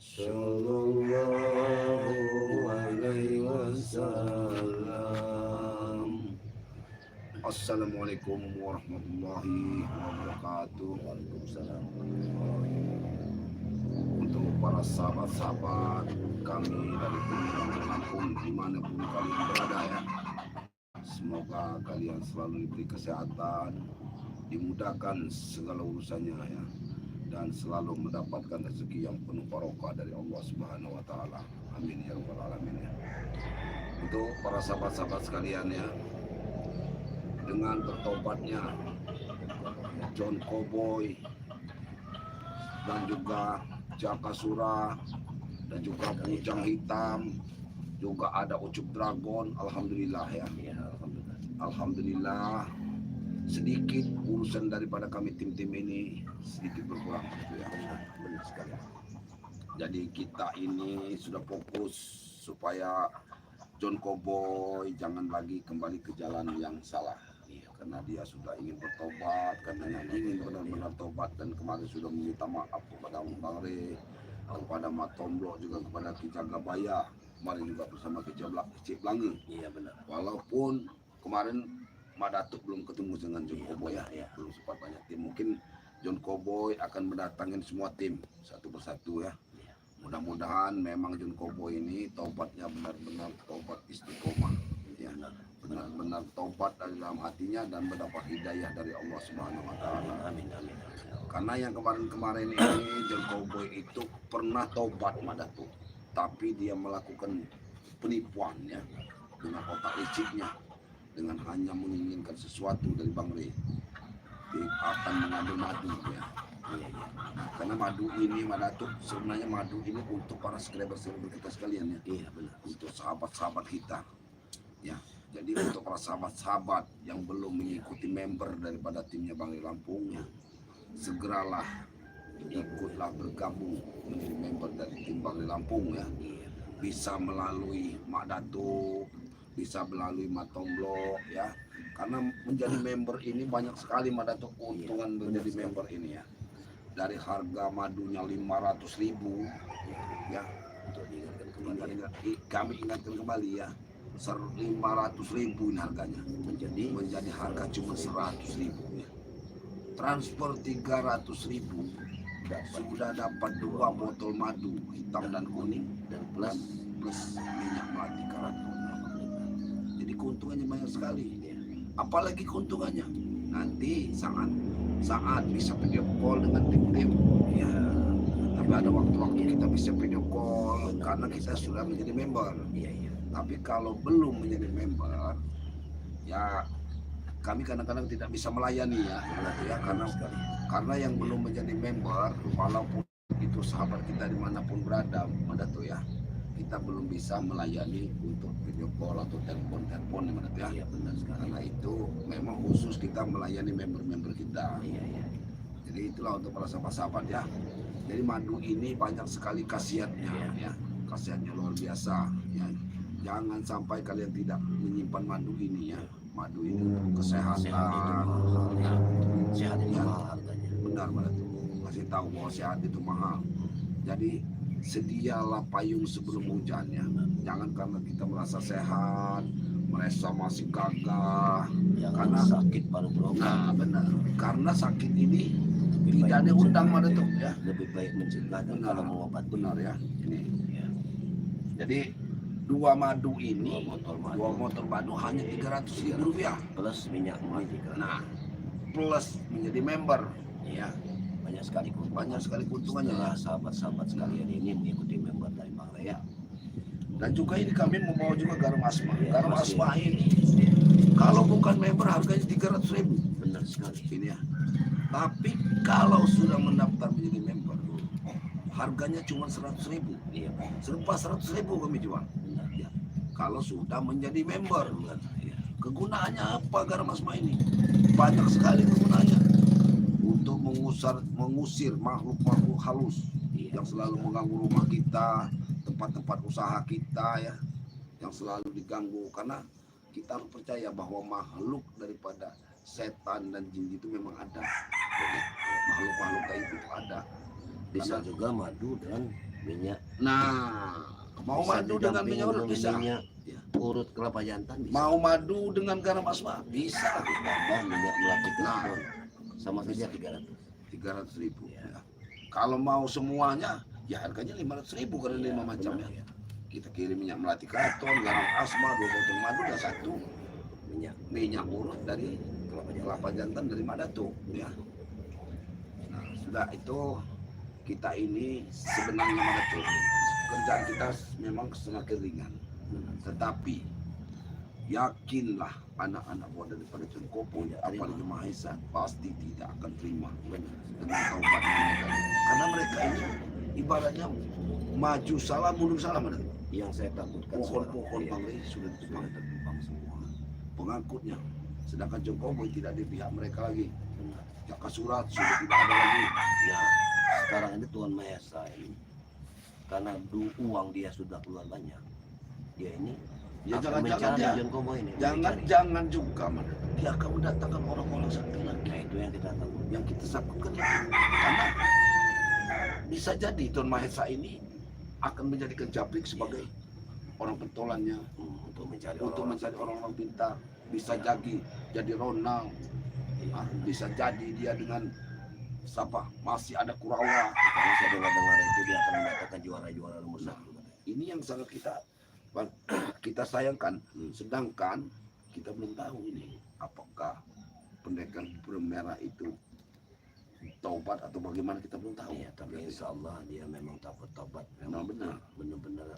Sallallahu alaihi wasallam. Assalamualaikum warahmatullahi wabarakatuh. Waalaikumsalam. Untuk para sahabat-sahabat kami dari Lampung dimanapun kalian berada ya, semoga kalian selalu diberi kesehatan, dimudahkan segala urusannya ya, dan selalu mendapatkan rezeki yang penuh barokah dari Allah Subhanahu wa taala. Amin ya rabbal alamin ya. Untuk para sahabat-sahabat sekalian ya, dengan bertobatnya John Cowboy dan juga Jakasura dan juga Bujang Hitam, juga ada Ucup Dragon, alhamdulillah ya. Alhamdulillah sedikit urusan daripada kami tim-tim ini sedikit berkurang gitu ya. Benar sekali. Jadi kita ini sudah fokus supaya John Cowboy jangan lagi kembali ke jalan yang salah. Karena dia sudah ingin bertobat, karena ingin benar-benar tobat, dan kemarin sudah meminta maaf kepada Bang Re, kepada Matomblo, juga kepada Ki Jagabaya, kemarin juga bersama Ki Ciplangi. Iya benar. Walaupun kemarin Mak Datuk belum ketemu dengan John Cowboy ya, belum sempat banyak tim. Mungkin John Cowboy akan mendatangin semua tim satu persatu ya. Mudah-mudahan memang John Cowboy ini tobatnya benar-benar tobat istiqomah ya, benar-benar tobat dari dalam hatinya dan mendapat hidayah dari Allah Subhanahu wa taala. Amin amin. Karena yang kemarin-kemarin ini John Cowboy itu pernah tobat Mak Datuk, tapi dia melakukan penipuan ya, dengan otak liciknya, dengan hanya menginginkan sesuatu dari Bang Re, dia akan mengambil madu ya. Karena madu ini Mak Datuk, sebenarnya madu ini untuk para subscriber kita sekalian ya. Iya benar. Untuk sahabat-sahabat kita ya. Jadi untuk para sahabat-sahabat yang belum mengikuti member daripada timnya Bang Re Lampung ya, segeralah ikutlah bergabung menjadi member dari tim Bang Re Lampung ya. Bisa melalui Mak Datuk, bisa melalui Matomblo ya. Karena menjadi member ini banyak sekali Mak Datuk keuntungan menjadi member ini ya. Dari harga madunya 500.000 ya. Kami ingatkan kembali ya, 500.000 ini harganya menjadi harga cuma 100.000 ya. Transfer 300.000 sudah dapat 2 botol madu hitam dan kuning dan plus minyak melati karaton. Jadi keuntungannya banyak sekali. Apalagi keuntungannya nanti saat bisa video call dengan tim-tim ya. Tapi ada waktu-waktu kita bisa video call karena kita sudah menjadi member. Tapi kalau belum menjadi member ya, kami kadang-kadang tidak bisa melayani ya, karena yang belum menjadi member, walaupun itu sahabat kita dimanapun berada, ya, kita belum bisa melayani untuk video call atau telepon ya. Iya, benar sekali. Karena itu memang khusus kita melayani member-member kita. Jadi itulah untuk para sahabat-sahabat ya. Jadi madu ini banyak sekali khasiatnya ya, khasiatnya luar biasa ya. Jangan sampai kalian tidak menyimpan madu ini ya. Madu ini untuk kesehatan. Sehat itu mahal harganya. Benar banget. Kasih tahu bahwa sehat itu mahal. Jadi sedialah payung sebelum hujan ya. Jangan karena kita merasa sehat, merasa masih gagah, karena sakit baru berobat. Nah benar. Karena sakit ini tidak ada undang pada tuh ya. Lebih baik mencegah kalau mau obat. Benar ya. Ini. Ya. Jadi dua botol madu hanya 300.000 rupiah plus minyak melati. Nah, plus menjadi member ya, banyak sekali keuntungannya ya. Sahabat-sahabat sekalian ini mengikuti member dari Bang Re ya. Dan juga ini kami membawa juga garam asma. Garam asma ini kalau bukan member harganya 300.000. Benar sekali ini ya. Tapi kalau sudah mendaftar menjadi member, harganya cuma 100.000. Iya, serba 100.000 kami jual. Ya. Kalau sudah menjadi member, ya. Kegunaannya apa garam asma ini? Banyak sekali kegunaannya. Untuk mengusir makhluk-makhluk halus yang selalu mengganggu rumah kita, tempat-tempat usaha kita ya, yang selalu diganggu. Karena kita harus percaya bahwa makhluk daripada setan dan jin itu memang ada. Jadi, makhluk-makhluk kayak itu ada. Bisa juga madu dan minyak. Nah, mau Bisa madu dengan didampingi minyak urut dengan bisa. minyak Ya. urut kelapa jantan bisa. Mau madu dengan garam asma bisa. Ditambah minyak melati Nah. karbon sama saja 300. 300.000. Ya. Ya. Kalau mau semuanya, ya harganya 500.000 karena Ya, 5 macamnya. benar, ya. Kita kirim minyak melati karton, garam asma, 2 botol madu, dan 1 minyak urut dari kelapa jantan dari Madatu. Ya. Nah, sudah itu kita ini sebenarnya Madatu, kerjaan kita memang semakin ringan. Tetapi yakinlah anak-anak buah daripada Cengkopo, apalagi Mahesa, pasti tidak akan terima dengan taubat mereka. Karena mereka ini ibaratnya maju salah, mundur salah. Yang saya takutkan Pohon-pohon Bangli sudah ditebang semua, pengangkutnya. Sedangkan Jokowi tidak di pihak mereka lagi. Jaka surat sudah tidak ada lagi. Nah, sekarang ini Tuan Mahesa ini karena uang dia sudah keluar banyak, dia ini Ya akan mencari John Cowboy ini. Jangan juga, man. Dia akan mendatangkan orang-orang sakti lagi. Nah, itu yang kita takut. Yang kita takutkan itu. Karena bisa jadi Tuan Mahesa ini akan menjadikan Japrik sebagai orang pentolannya Untuk mencari orang-orang pintar. Bisa jadi Ronald. Bisa jadi dia dengan siapa masih ada Kurawa. Karena saya dengar itu dia akan mendapatkan juara-juara nomor 1. Ini yang sangat kita sayangkan. Sedangkan kita belum tahu ini apakah pendekar merah itu taubat atau bagaimana, kita belum tahu. Ya, tapi insya Allah dia memang taubat. Memang benar. Benar-benar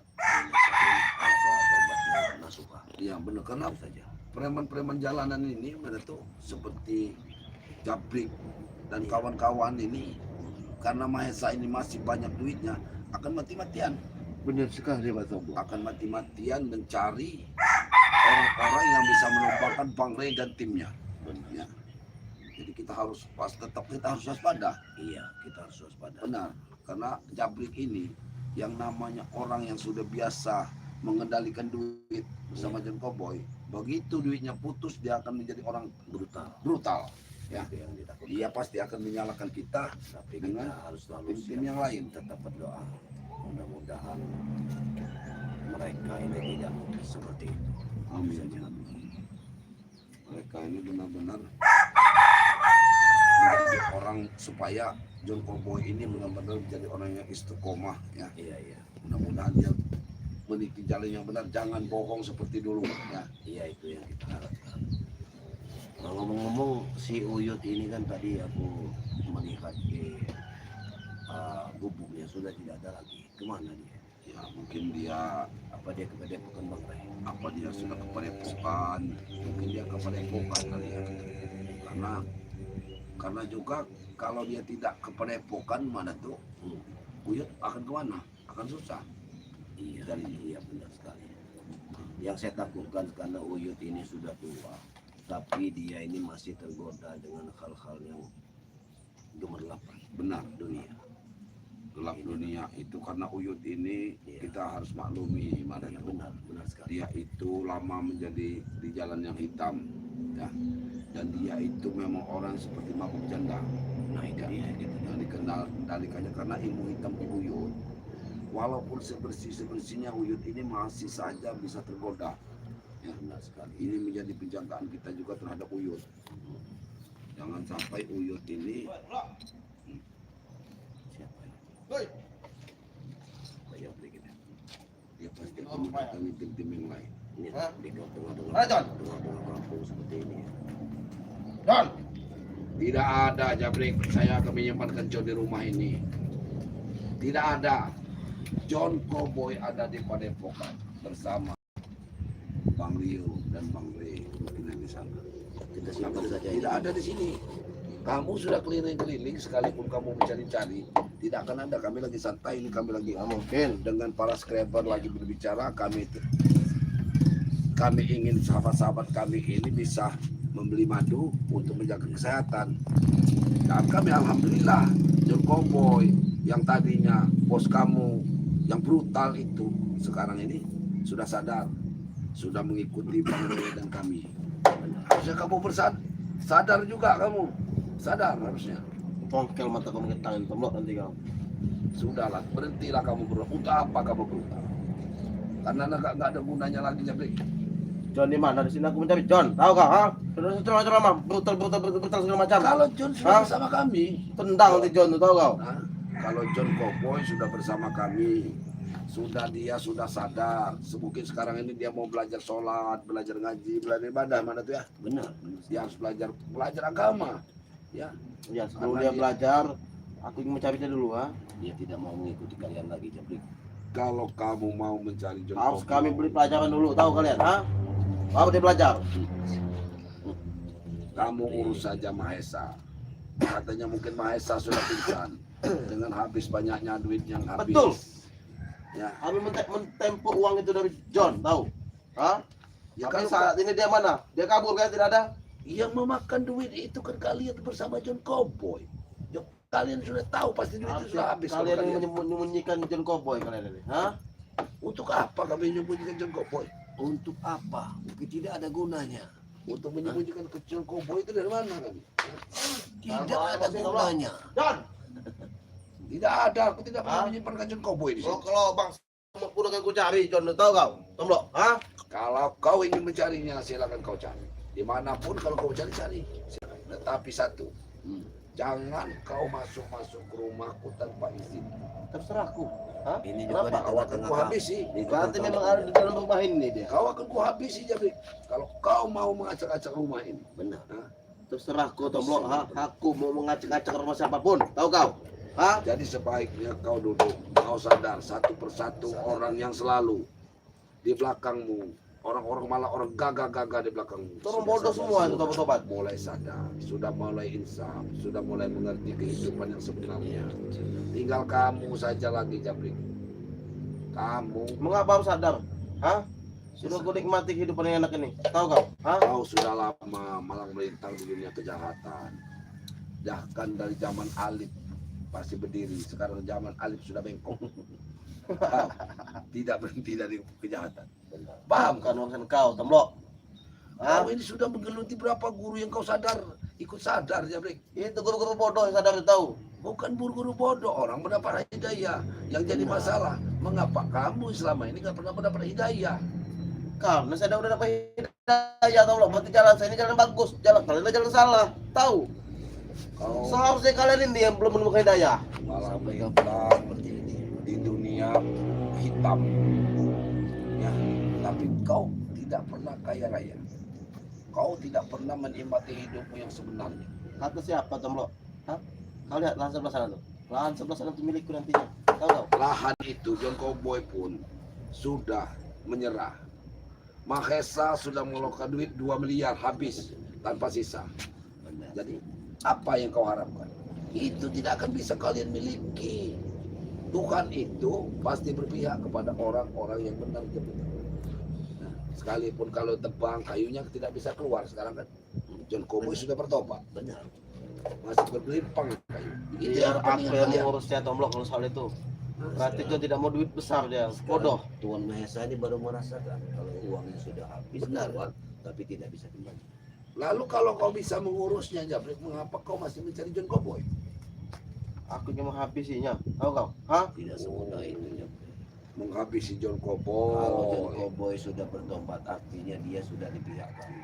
taubatnya nasuha. Iya benar, karena saja preman-preman jalanan ini mana tuh seperti Japrik dan kawan-kawan ini, karena Mahesa ini masih banyak duitnya, akan mati-matian. Benar sekali Pak Sobo. Akan mati-matian mencari orang-orang yang bisa menumpahkan Bang Rey dan timnya. Ya. Jadi kita harus waspada. Iya, kita harus waspada. Benar, karena Japrik ini yang namanya orang yang sudah biasa mengendalikan duit bersama John Cowboy, begitu duitnya putus dia akan menjadi orang brutal. Ya, dia pasti akan menyalahkan kita, tapi dengan kita harus selalu tim yang lain. Tetap berdoa, mudah-mudahan mereka ini tidak seperti itu. Amin. Mereka ini benar-benar menjadi orang, supaya John Cowboy ini benar-benar menjadi orang yang istiqomah. Ya. Iya. Mudah-mudahan dia meniti jalan yang benar, jangan bohong seperti dulu. Ya. Iya, itu yang kita harapkan. Nah, ngomong-ngomong si Uyut ini kan tadi aku melihat di gubuknya sudah tidak ada lagi. Kemana dia? Ya mungkin dia Apa dia ke Padepokan Bang Ray? apa dia sudah ke Padepokan, mungkin dia ke Padepokan kali ya. Karena juga kalau dia tidak ke Padepokan, mana tuh Uyut akan kemana? Akan susah. Iya benar sekali. Yang saya takutkan karena Uyut ini sudah tua, tapi dia ini masih tergoda dengan hal-hal yang gemerlap. Benar, Dunia gelap dunia itu karena Uyut ini kita harus maklumi, mana benar sekali. dia itu lama menjadi di jalan yang hitam, ya. Dan dia itu memang orang seperti mabuk janda. Nah itu dia yang dikendalikannya karena ilmu hitam di Uyut. Walaupun sebersihnya Uyut ini masih saja bisa tergoda. Ya, benar sekali. Ini menjadi penjagaan kita juga terhadap Uyut. Jangan sampai Uyut ini dia pasti akan mendatangi tim-tim yang lain. Ini di tengah-tengah kampung seperti ini. Don, tidak ada Japrik. Saya akan menyimpan kencur di rumah ini. Tidak ada. John Cowboy ada di Padepokan bersama Bang Leo dan Bang Ray di sana. Kita simpan saja. Tidak ada di sini. Kamu sudah keliling-keliling, sekalipun kamu mencari-cari, tidak akan ada. Kami lagi santai ini, kami lagi mungkin dengan para subscriber lagi berbicara. Kami ingin sahabat-sahabat kami ini bisa membeli madu untuk menjaga kesehatan. Dan kami alhamdulillah, John Cowboy yang tadinya bos kamu yang brutal itu sekarang ini sudah sadar, sudah mengikuti Bang Ray dan kami. Harusnya kamu sadar juga, kamu sadar harusnya. Tongkel mata kamu ke tangan tomlok nanti kau. Sudahlah, berhentilah kamu berutang. Untuk apa kamu berutang? Karena nggak ada gunanya lagi, Jabrik. John di mana? Di sini aku mencari John. Tahu kau? Ha? Sudah ceramah, brutal segala macam. Kalau John sudah bersama kami, Tendang nanti John tuh, tahu kau? nah, kalau John Cowboy sudah bersama kami, dia sudah sadar. Mungkin sekarang ini dia mau belajar sholat, belajar ngaji, belajar ibadah, mana tuh ya? Benar. Dia harus belajar agama, ya. Ya, sebelum dia belajar, aku ingin mencari dia dulu, ha? Dia tidak mau mengikuti kalian lagi, Jabrik. Kalau kamu mau mencari John Harus Cowboy, kami beri pelajaran dulu, tahu kalian, ha? Baru dia belajar. kamu urus saja Mahesa. Katanya mungkin Mahesa sudah pingsan dengan habis banyaknya duit yang habis. Betul. Ya, Kami mentempo uang itu dari John, tahu? Ha? ya Tapi kalau saat ini dia mana? Dia kabur kan, tidak ada? yang memakan duit itu kan kalian bersama John Cowboy. Ya, kalian sudah tahu pasti duit itu sudah habis. Kalian Kalau yang menyembunyikan John Cowboy kalian ini, ha? Untuk apa kami menyembunyikan John Cowboy? Untuk apa? Mungkin tidak ada gunanya. Untuk menyembunyikan ke John Cowboy itu dari mana kami? Tidak ada gunanya. John! Tidak ada, aku tidak pernah menyimpan ke John Cowboy di sini. Kalau bang, udah kan ku cari John, tahu kau? Tomlok, ha? Kalau kau ingin mencarinya, silakan kau cari. Dimanapun kalau kau cari, silakan. Tetapi satu, jangan kau masuk ke rumahku tanpa izin. Terserahku, ha? Ini juga di Kenapa? Kau akan tengah-tengah kuhabisi. Berarti memang ada di dalam rumah ini dia. Kau akan kuhabisi, Jabrik. Kalau kau mau mengacak-acak rumah ini. Benar. Nah, Terserahku, Tomlok, ha? Aku mau mengacak-acak rumah siapapun, tahu kau? Ha? jadi sebaiknya kau duduk, kau sadar satu persatu orang yang selalu di belakangmu. Orang-orang malah orang gagah-gagah di belakangmu. Orang Sudah bodoh sadar semua itu tobat-tobat. mulai sadar, sudah mulai insaf, sudah mulai mengerti kehidupan yang sebenarnya. Tinggal kamu saja lagi, Jabrik. Kamu, Mengapa harus sadar? Ha? Sudah ku nikmati kehidupan yang enak ini, tahu kau? Ha? kau sudah lama malang melintang di dunia kejahatan. Bahkan dari zaman Alif pasti berdiri, sekarang zaman Alif sudah bengkok. Kau tidak berhenti dari kejahatan. Paham Bukan kan? urusan kau, Tomlok. Ha? Kau ini sudah menggeluti berapa guru yang kau ikut sadar, Jabrik. Itu guru-guru bodoh yang sadar tahu. Bukan guru-guru bodoh, orang mendapat hidayah. Yang jadi masalah, mengapa kamu selama ini gak pernah mendapat hidayah? Karena saya udah dapat hidayah, Tomlok. Berarti jalan saya ini jalan bagus, jalan kalian jalan salah, tahu? Kau Seharusnya kalian ini yang belum menemukan hidayah. malah Sampai melintang kapan seperti ini? di dunia hitam. Ya, tapi kau tidak pernah kaya raya. Kau tidak pernah menikmati hidupmu yang sebenarnya. Kata siapa, Tomlok? Hah? Kau lihat lahan sebelah sana tuh. Lahan sebelah sana itu milikku nantinya. Tahu kau? Lahan itu John Cowboy pun sudah menyerah. Mahesa sudah mengeluarkan duit 2 miliar habis tanpa sisa. Benar. Jadi apa yang kau harapkan? Itu tidak akan bisa kalian miliki. Tuhan itu pasti berpihak kepada orang-orang yang benar. Nah, sekalipun kalau tebang kayunya tidak bisa keluar sekarang kan. John Cowboy sudah bertobat. Benar. Masih berlimpang kayu. Itu Biar yang apa penting yang kalian. mengurusnya, Tomlok, kalau soal itu. Berarti John tidak mau duit besar dia, bodoh. Tuan Mahesa ini baru merasakan kalau uangnya sudah habis, Benar, keluar, tapi tidak bisa kembali. Lalu kalau kau bisa mengurusnya, Jabrik, mengapa kau masih mencari John Cowboy? Aku ingin menghabisinya, tahu kau? Hah? Tidak semudah itu. Jabrik. Menghabisi John Kalau John Cowboy. Cowboy sudah bertobat, artinya dia sudah di pihak kami.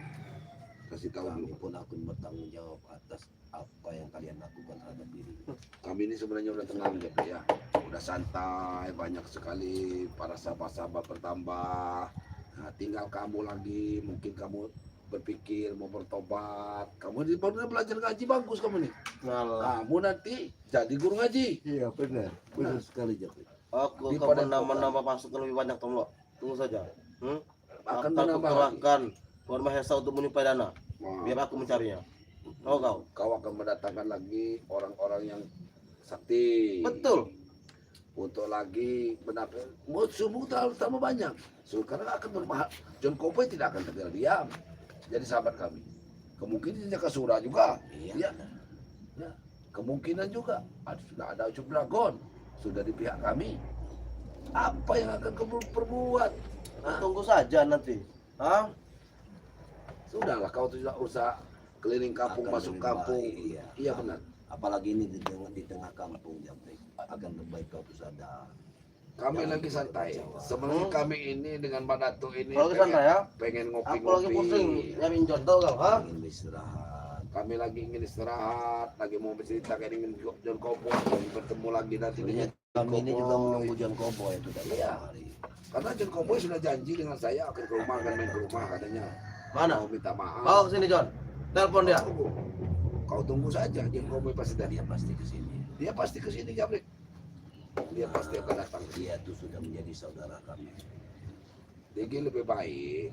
Kasih tahu Kami dulu. pun akan bertanggung jawab atas apa yang kalian lakukan terhadap diri. Kami ini sebenarnya udah tenang, Jabrik ya. Udah santai, banyak sekali para sahabat-sahabat bertambah. Nah, tinggal kamu lagi, mungkin kamu berpikir mau bertobat. Kamu baru belajar ngaji bagus kamu nih. Ngalah. Kamu nanti jadi guru ngaji. Iya benar, benar sekali Jabrik. Aku Di akan Padepokan. menambah pasukan lebih banyak, Tomlok. Tunggu saja. Akan Aku menambah lagi. kerahkan Tuan Mahesa untuk menyuplai dana. Wah, Biar aku mencarinya. Tahu kau? kau akan mendatangkan lagi orang-orang yang sakti. Betul. Untuk lagi mendapat musuhmu terlalu tambah banyak. Sekarang akan berbahaya. John Cowboy tidak akan tinggal diam. Jadi sahabat kami. Kemungkinan dia ke surah juga. Iya. Ya. Ya. Kemungkinan juga. Sudah ada Ucup Dragon. Sudah di pihak kami. Apa yang akan kamu perbuat? Hah? Tunggu saja nanti. Hah? Sudahlah, kau tidak usah keliling kampung, Akan masuk lebih kampung. baik, iya. Iya benar. Apalagi ini di tengah kampung Jabrik. Akan lebih baik kau tuh sadar. Kami lagi santai. Sebenarnya kami ini dengan Mbak Datu ini Kalau santai ya. pengen Aku lagi ngopi-ngopi. pusing nyariin jodoh kau, ha? Ingin istirahat. Kami lagi ingin istirahat, lagi mau bercerita, kayak ingin John Kobo, ingin bertemu lagi nanti dengan Kami ini juga menunggu John Kobo itu dari Iya. hari. karena John Kobo sudah janji dengan saya akan ke rumah, akan main ke rumah katanya. Mana? Mau minta maaf. Bawa ke sini John. Telepon dia. Kau tunggu saja, John Kobo pasti dari Dia pasti ke sini. Dia pasti ke sini, Jabrik. Dia pasti akan datang. Dia tuh sudah menjadi saudara kami. Jadi lebih baik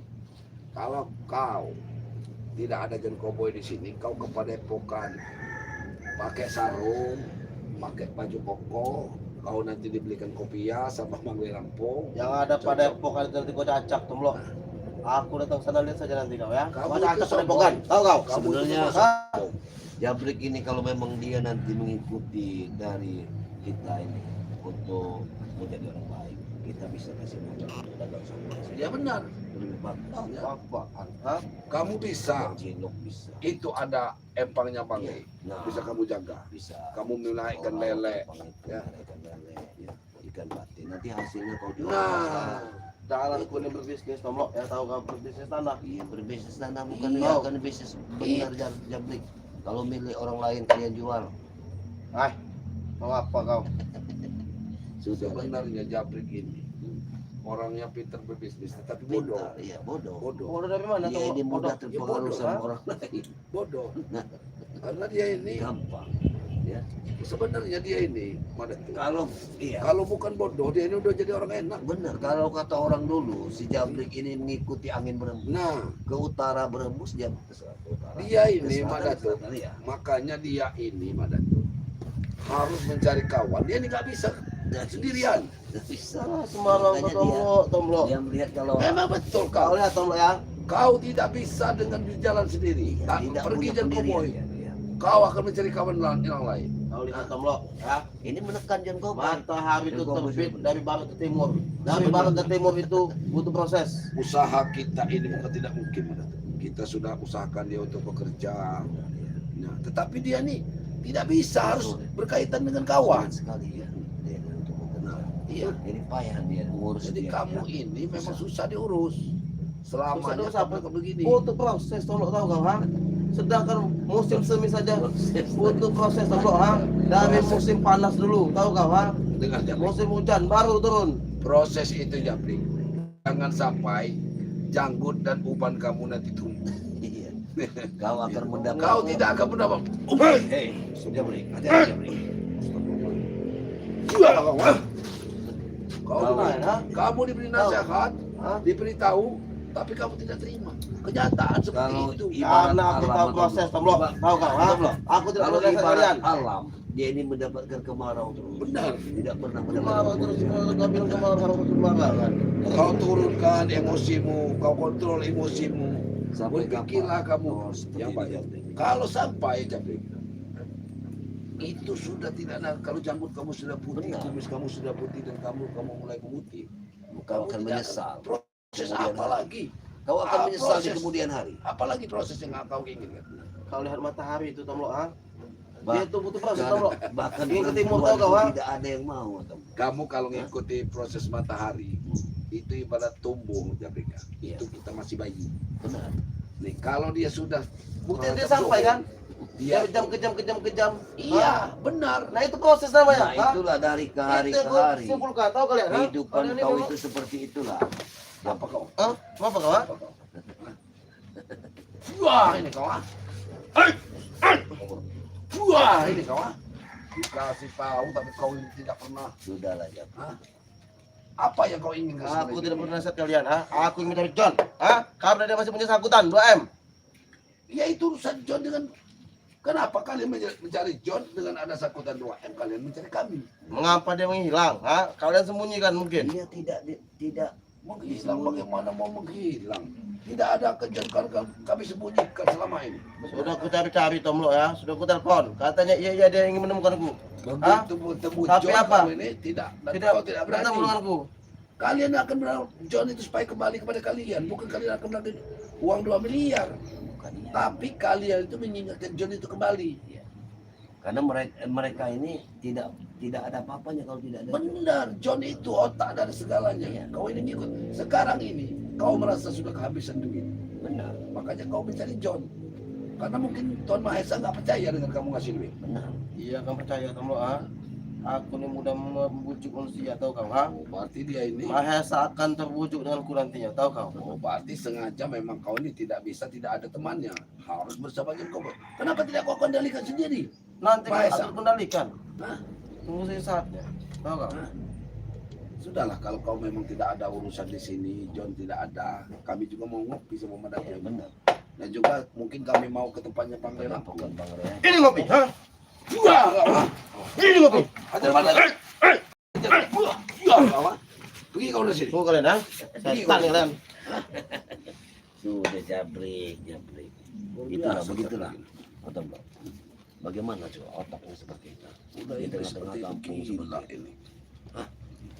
kalau kau tidak ada John Cowboy di sini, kau ke Padepokan pakai sarung, pakai baju koko, kau nanti dibelikan kopiah sama manggil lampung. Yang ada pada epokan nanti kau cacak tuh loh. Aku datang sana lihat saja nanti kau ya. Kamu Kau cacak itu pada epokan. Tahu kau? Kamu Sebenarnya itu sombong. Jabrik ini kalau memang dia nanti mengikuti dari kita ini untuk menjadi orang baik, kita bisa kasih modal untuk dagang sama Ya benar. lebih bagus. Apaan? Ha? Kamu bisa. Cilok bisa. Itu ada empangnya Bangke. Nah, Bisa kamu jaga. bisa. Kamu menaikkan lele. Ya. Ikan lele, ya. Ikan batin. Nanti hasilnya kau jual. Nah, Jalanku ini berbisnis tomlok ya, tahu kau berbisnis tanah. Iya, berbisnis tanah bukan Iya. bukan bisnis benar Jabrik. Kalau milik orang lain kalian jual. Ah, mau apa kau? Sudah sebenarnya Jabrik ini orangnya pintar berbisnis, tetapi bodoh. pintar, iya bodoh. Bodoh. Bodoh dari mana? Dia ini mudah Bodoh. terpengaruh bodoh, sama ha? orang lain. Bodoh. Nah, Karena dia ini gampang. Ya. sebenarnya dia ini Madatu. Kalau iya, Kalau bukan bodoh, dia ini udah jadi orang enak. benar. Kalau kata orang dulu, si Jabrik ini mengikuti angin berembus. Nah, Ke utara berembus, dia ke utara. dia Ke ini selatan, Madatu. ke selatan, iya. Makanya dia ini Madatu harus mencari kawan. Dia ini nggak bisa Nggak sendirian. Nggak bisa. Sembarang Makanya kau tomlok. Dia melihat kalau Memang betul Kau kau. lihat tomlok ya. Kau tidak bisa dengan berjalan sendiri. Iya, Tak tidak pergi punya dan pendirian, koboi. ya, iya. Kau akan mencari kawan yang lain. Kau lihat tomlok ya. Ini menekan John Kobo. Matahari itu John Kobo terbit sudah- dari barat ke timur. Dari barat ke timur itu butuh proses. Usaha kita ini bukan tidak mungkin Madatu. Kita sudah usahakan dia untuk bekerja. Nah, tetapi dia nih tidak bisa, harus berkaitan dengan kawan. Sekali ya. Dia untuk bekerja. Iya. Jadi payah dia ngurus. Jadi dia, kamu ya. ini memang susah diurus. Selamanya Susah kamu apa? begini. Butuh proses tomlok, tahu kau ha? Sedangkan musim semi saja butuh proses tomlok ha. Dari musim panas dulu, tahu kau ha? Dengan Jabrik. Musim hujan baru turun. Proses itu Jabrik. Jangan sampai janggut dan uban kamu nanti tumbuh. Iya. Kau akan mendapat. Kau tidak akan mendapat uban. Hei, Jabrik, hati-hati Jabrik. Kau Kau ha? kamu diberi nasihat, Ha? diberitahu, tapi kamu tidak terima. Kenyataan seperti Kalau itu. ibarat Karena aku alam tahu atau- proses tomlok, tahu kau ha? Tomlok. Aku tidak Kalau perlu nasihat ibarat kalian. alam, dia ini mendapatkan kemarau terus. Benar. Tidak pernah Kemarau terus mendapatkan. kau bilang kemarau kan. Kau turunkan emosimu, kau kontrol emosimu. Sampai Berpikirlah kapan? kamu Oh, seperti yang itu, baik. Jabrik. Kalau sampai Jabrik, itu sudah tidak ada. Kalau janggut kamu sudah putih, Benar. kumis kamu sudah putih dan kamu mulai memutih. Kau akan tidak menyesal. Proses Kemudian apa hari. lagi? Kau akan Ah, menyesal di proses. kemudian hari. Apalagi proses yang kau inginkan. Kau lihat matahari itu tomlok ha? Bah- Dia itu butuh proses tomlok. Bahkan Ingin ke timur, perempuan tahu kau, ha? tidak ada yang mau. Tom. Kamu kalau mengikuti proses matahari, itu ibarat tumbuh Jabrik. Iya. Itu kita masih bayi. Benar. Nih, kalau dia sudah Buktinya dia menghadap sampai suhu, kan? Dia Kejam. iya, benar. Nah itu proses namanya. Nah, ha? itulah dari ke hari Itu ke hari. simpulkan, tahu kalian? ha? Kehidupan Kalian ini kau memang- itu seperti itulah. Apa kau? Hah? Apa kau? ha? Apa kau? Wah, ini kau ah. Wah, ini kau ah. Dikasih tahu tapi kau ini tidak pernah. Sudahlah ya. Hah? Apa yang kau inginkan? Aku tidak pernah nasihat kalian, ha? Aku ingin mencari John, ha? Karena dia masih punya sangkutan 2M. Ya itu urusan John dengan. Kenapa kalian mencari John dengan ada sakutan 2M? Kalian mencari kami. Mengapa dia menghilang, ha? Kalian sembunyikan mungkin. Dia tidak Menghilang, bagaimana mau menghilang? Tidak ada kejadian kami sembunyikan selama ini. Sudah aku cari-cari Tomlo ya, sudah aku telepon. Katanya iya dia ingin menemukanku. Hah? Begitu bertemu Tapi John apa? kamu ini tidak. Dan Tidak, kau tidak bertemu berani. denganku. Kalian akan berharap John itu supaya kembali kepada kalian. Bukan kalian akan bagi uang 2 miliar. bukan dia. Tapi kalian itu mengingatkan John itu kembali. Karena mereka ini tidak ada apa-apanya kalau tidak ada. Benar, John itu otak dari segalanya. Iya. Kau ini ngikut. Sekarang ini kau merasa sudah kehabisan duit. Benar, Makanya kau mencari John. Karena mungkin Tuhan Maha Esa nggak percaya dengan kamu ngasih duit. benar. Iya kan percaya kamu Aku ini mudah membujuk manusia tahu kau Oh, berarti dia ini. Mahesa akan terbujuk denganku nantinya tahu kau. Oh, berarti sengaja memang kau ini tidak ada temannya. Harus bersama John Cowboy. Kenapa tidak kau kendalikan sendiri? Nanti Mahesa. aku kendalikan. Hah? Tunggu saya saatnya. Tahu kau? Hah? Sudahlah, kalau kau memang tidak ada urusan di sini, John tidak ada. Kami juga mau ngopi sama Madam. Ya, benar. Dan juga mungkin kami mau ke tempatnya Pangeran. Kenapa bukan Bang Rea? Ini ngopi, ha? Wah, kawan. Ini ngopi. Ajar mana? Ya, kawan. Pergi kau dari sini. Tunggu kalian, ha? Pergi Setan kau. kalian. Sudah jabrik. Begitulah. Atau belum? Bagaimana coba otaknya seperti itu? Udah Di itu tengah-tengah seperti itu kampung gila seperti ini. Hah?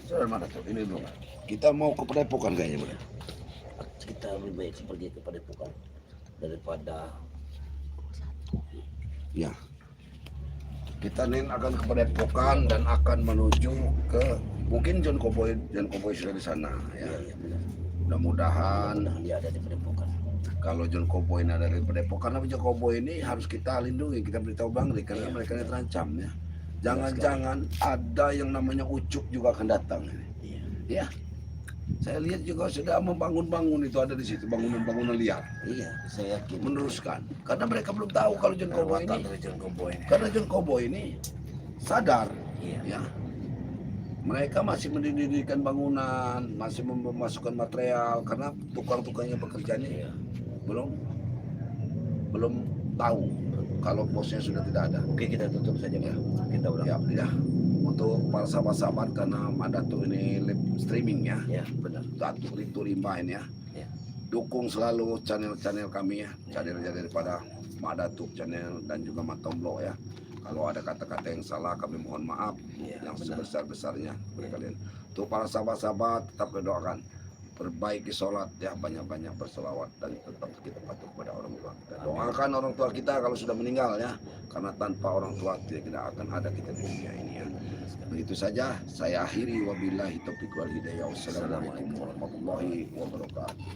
Saudara mana tuh? Ini dulu. Kita mau ke Padepokan kayaknya, Bro. Kita lebih baik pergi kepada Padepokan daripada Ya. Kita nih akan ke Padepokan dan akan menuju ke mungkin John Cowboy sudah di sana ya. ya, benar. Mudah-mudahan Dia ada di Padepokan. kalau John Cowboy ada di Padepokan, tapi John Cowboy ini harus kita lindungi, kita beritahu Bang Ri karena mereka ini terancam ya. Jangan-jangan ada yang namanya Ucup juga akan datang ini. Iya. Ya. Saya lihat juga sudah membangun itu ada di situ bangunan-bangunan liar. Iya, saya yakin. Meneruskan karena mereka belum tahu kalau John Cowboy ini. dari John Cowboy ini. Karena John Cowboy ini sadar Iya. ya. Mereka masih mendirikan bangunan, masih memasukkan material karena tukang-tukangnya bekerjanya Iya. belum tahu kalau bosnya sudah tidak ada. Oke, kita tutup saja, Bang. Kita udah. Ya. Untuk para sahabat-sahabat karena Madatu ini live streaming ya. Ya, benar. Datuk Ritu Rimbain ya. Ya. Dukung selalu channel-channel kami ya. Channel daripada Madatu channel dan juga Matomblo ya. Kalau ada kata-kata yang salah kami mohon maaf Ya, yang benar. sebesar-besarnya kepada kalian. Untuk para sahabat-sahabat tetap berdoakan. Perbaiki sholat ya, banyak-banyak berselawat dan tetap kita patuh kepada orang tua kita. Doakan orang tua kita kalau sudah meninggal ya, karena tanpa orang tua tidak akan ada kita di dunia ini ya. Begitu saja saya akhiri, wabillahi taufiq wal hidayah. Wassalamualaikum warahmatullahi wabarakatuh.